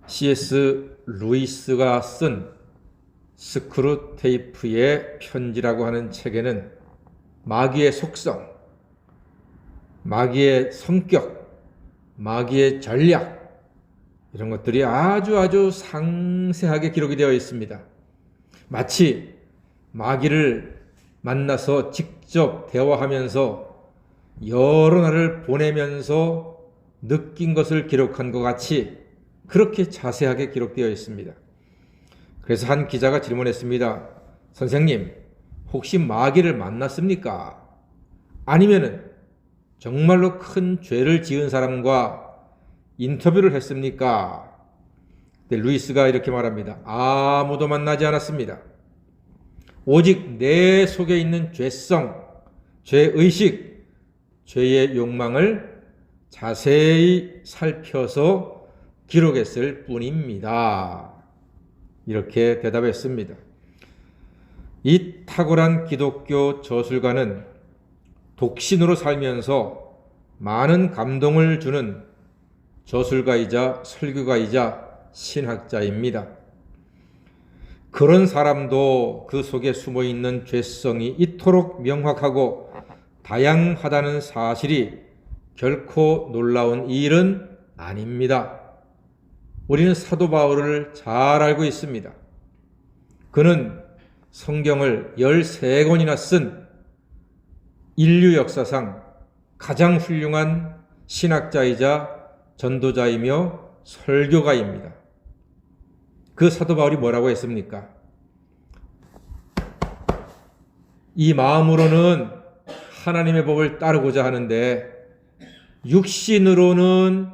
C.S. 루이스가 쓴 스크루테이프의 편지라고 하는 책에는 마귀의 속성, 마귀의 성격, 마귀의 전략, 이런 것들이 아주 상세하게 기록이 되어 있습니다. 마치 마귀를 만나서 직접 대화하면서 여러 날을 보내면서 느낀 것을 기록한 것 같이 그렇게 자세하게 기록되어 있습니다. 그래서 한 기자가 질문했습니다. 선생님, 혹시 마귀를 만났습니까? 아니면은 정말로 큰 죄를 지은 사람과 인터뷰를 했습니까? 근데 루이스가 이렇게 말합니다. 아무도 만나지 않았습니다. 오직 내 속에 있는 죄성, 죄의식, 죄의 욕망을 자세히 살펴서 기록했을 뿐입니다. 이렇게 대답했습니다. 이 탁월한 기독교 저술가는 독신으로 살면서 많은 감동을 주는 저술가이자 설교가이자 신학자입니다. 그런 사람도 그 속에 숨어있는 죄성이 이토록 명확하고 다양하다는 사실이 결코 놀라운 일은 아닙니다. 우리는 사도 바울을 잘 알고 있습니다. 그는 성경을 13권이나 쓴 인류 역사상 가장 훌륭한 신학자이자 전도자이며 설교가입니다. 그 사도 바울이 뭐라고 했습니까? 이 마음으로는 하나님의 법을 따르고자 하는데 육신으로는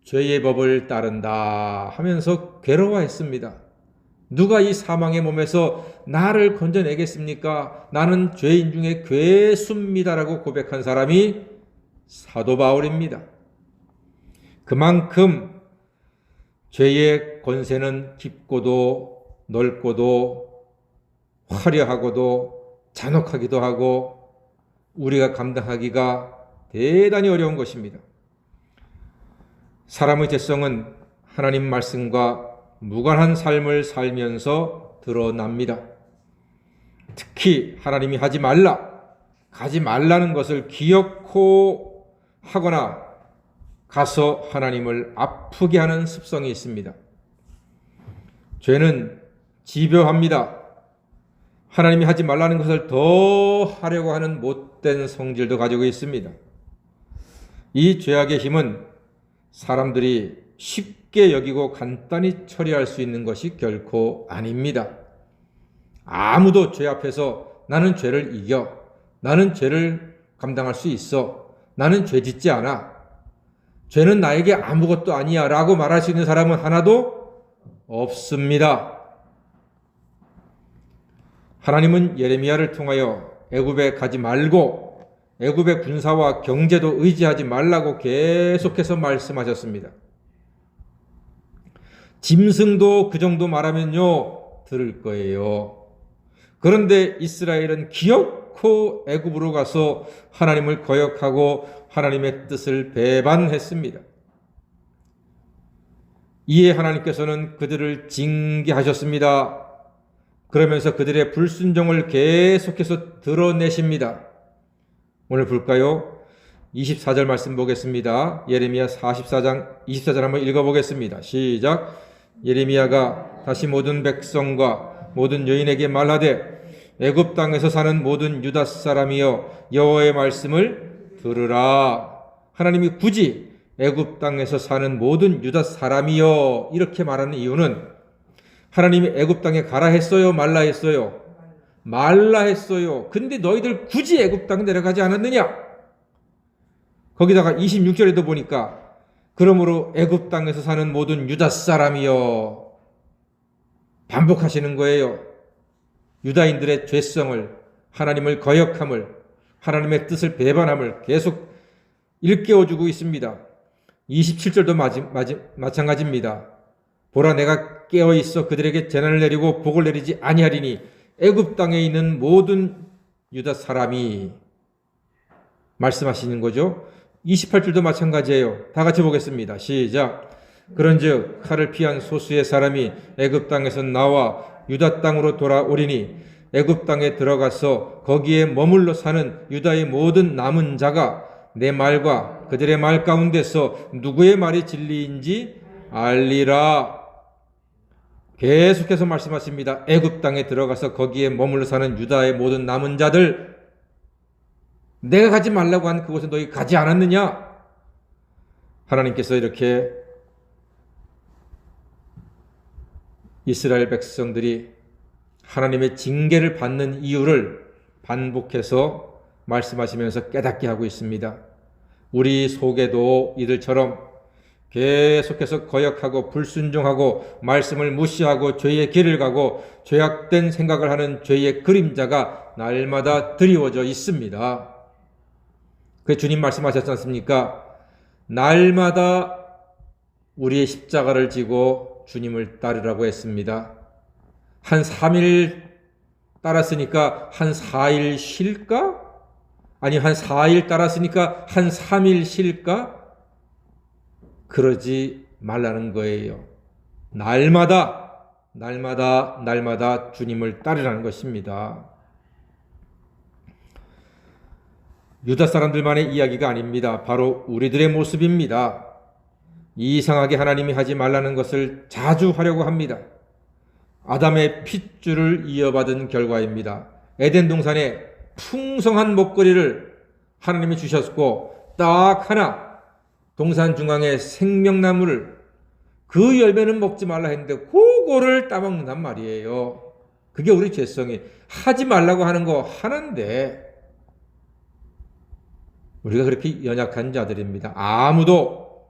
죄의 법을 따른다 하면서 괴로워했습니다. 누가 이 사망의 몸에서 나를 건져내겠습니까? 나는 죄인 중에 괴수입니다라고 고백한 사람이 사도 바울입니다. 그만큼 죄의 권세는 깊고도 넓고도 화려하고도 잔혹하기도 하고 우리가 감당하기가 대단히 어려운 것입니다. 사람의 죄성은 하나님 말씀과 무관한 삶을 살면서 드러납니다. 특히 하나님이 하지 말라, 가지 말라는 것을 기어코 하거나 가서 하나님을 아프게 하는 습성이 있습니다. 죄는 집요합니다. 하나님이 하지 말라는 것을 더 하려고 하는 못된 성질도 가지고 있습니다. 이 죄악의 힘은 사람들이 쉽게 여기고 간단히 처리할 수 있는 것이 결코 아닙니다. 아무도 죄 앞에서 나는 죄를 이겨, 나는 죄를 감당할 수 있어, 나는 죄 짓지 않아, 죄는 나에게 아무것도 아니야 라고 말할 수 있는 사람은 하나도 없습니다. 하나님은 예레미야를 통하여 애굽에 가지 말고 애굽의 군사와 경제도 의지하지 말라고 계속해서 말씀하셨습니다. 짐승도 그 정도 말하면요 들을 거예요. 그런데 이스라엘은 기어코 애굽으로 가서 하나님을 거역하고 하나님의 뜻을 배반했습니다. 이에 하나님께서는 그들을 징계하셨습니다. 그러면서 그들의 불순종을 계속해서 드러내십니다. 오늘 볼까요? 24절 말씀 보겠습니다. 예레미야 44장 24절 한번 읽어보겠습니다. 시작. 예레미야가 다시 모든 백성과 모든 여인에게 말하되 애굽 땅에서 사는 모든 유다 사람이여 여호와의 말씀을 들으라. 하나님이 굳이 애굽 땅에서 사는 모든 유다 사람이여 이렇게 말하는 이유는 하나님이 애굽 땅에 가라 했어요, 말라 했어요? 말라 했어요. 근데 너희들 굳이 애굽 땅 내려가지 않았느냐? 거기다가 26절에도 보니까 그러므로 애굽 땅에서 사는 모든 유다 사람이여 반복하시는 거예요. 유다인들의 죄성을, 하나님을 거역함을, 하나님의 뜻을 배반함을 계속 일깨워주고 있습니다. 27절도 마찬가지입니다. 보라 내가 깨어있어 그들에게 재난을 내리고 복을 내리지 아니하리니 애굽 땅에 있는 모든 유다 사람이 말씀하시는 거죠. 28절도 마찬가지예요. 다 같이 보겠습니다. 시작. 그런즉 칼을 피한 소수의 사람이 애굽 땅에서 나와 유다 땅으로 돌아오리니 애굽 땅에 들어가서 거기에 머물러 사는 유다의 모든 남은 자가 내 말과 그들의 말 가운데서 누구의 말이 진리인지 알리라. 계속해서 말씀하십니다. 애굽 땅에 들어가서 거기에 머물러 사는 유다의 모든 남은 자들, 내가 가지 말라고 한 그곳에 너희 가지 않았느냐? 하나님께서 이렇게 이스라엘 백성들이 하나님의 징계를 받는 이유를 반복해서 말씀하시면서 깨닫게 하고 있습니다. 우리 속에도 이들처럼 계속해서 거역하고 불순종하고 말씀을 무시하고 죄의 길을 가고 죄악된 생각을 하는 죄의 그림자가 날마다 드리워져 있습니다. 그 주님 말씀하셨지 않습니까? 날마다 우리의 십자가를 지고 주님을 따르라고 했습니다. 한 3일 따랐으니까 한 4일 쉴까? 아니 한 4일 따랐으니까 한 3일 쉴까? 그러지 말라는 거예요. 날마다 주님을 따르라는 것입니다. 유다 사람들만의 이야기가 아닙니다. 바로 우리들의 모습입니다. 이상하게 하나님이 하지 말라는 것을 자주 하려고 합니다. 아담의 핏줄을 이어받은 결과입니다. 에덴 동산에 풍성한 먹거리를 하나님이 주셨고 딱 하나 동산 중앙에 생명나무를, 그 열매는 먹지 말라 했는데 그거를 따먹는단 말이에요. 그게 우리 죄성이, 하지 말라고 하는 거 하는데 우리가 그렇게 연약한 자들입니다. 아무도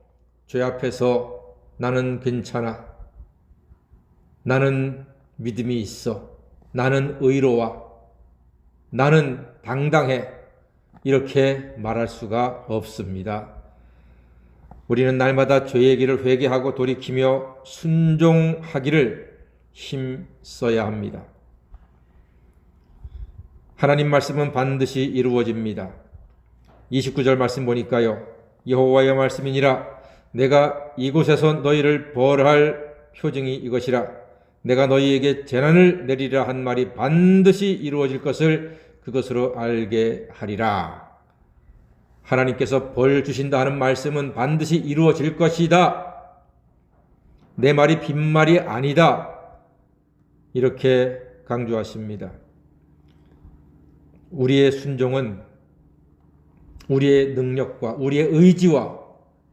죄 앞에서 나는 괜찮아, 나는 믿음이 있어, 나는 의로워, 나는 당당해, 이렇게 말할 수가 없습니다. 우리는 날마다 죄의 길을 회개하고 돌이키며 순종하기를 힘써야 합니다. 하나님 말씀은 반드시 이루어집니다. 29절 말씀 보니까요. 여호와의 말씀이니라. 내가 이곳에서 너희를 벌할 표징이 이것이라. 내가 너희에게 재난을 내리라 한 말이 반드시 이루어질 것을 그것으로 알게 하리라. 하나님께서 벌 주신다 하는 말씀은 반드시 이루어질 것이다. 내 말이 빈말이 아니다. 이렇게 강조하십니다. 우리의 순종은 우리의 능력과 우리의 의지와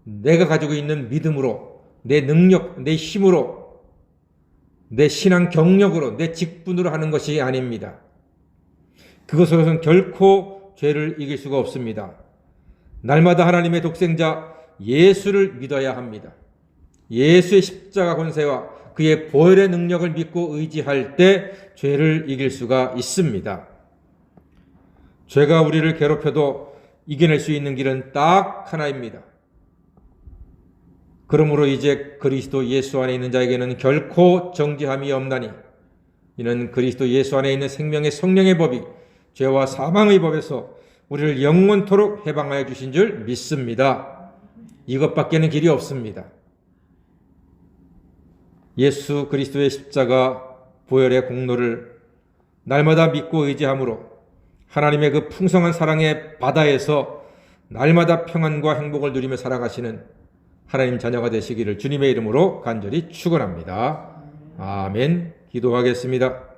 내가 가지고 있는 믿음으로, 내 능력, 내 힘으로, 내 신앙 경력으로, 내 직분으로 하는 것이 아닙니다. 그것으로는 결코 죄를 이길 수가 없습니다. 날마다 하나님의 독생자 예수를 믿어야 합니다. 예수의 십자가 권세와 그의 보혈의 능력을 믿고 의지할 때 죄를 이길 수가 있습니다. 죄가 우리를 괴롭혀도 이겨낼 수 있는 길은 딱 하나입니다. 그러므로 이제 그리스도 예수 안에 있는 자에게는 결코 정죄함이 없나니 이는 그리스도 예수 안에 있는 생명의 성령의 법이 죄와 사망의 법에서 우리를 영원토록 해방하여 주신 줄 믿습니다. 이것밖에는 길이 없습니다. 예수 그리스도의 십자가 보혈의 공로를 날마다 믿고 의지함으로 하나님의 그 풍성한 사랑의 바다에서 날마다 평안과 행복을 누리며 살아가시는 하나님 자녀가 되시기를 주님의 이름으로 간절히 축원합니다. 아멘. 기도하겠습니다.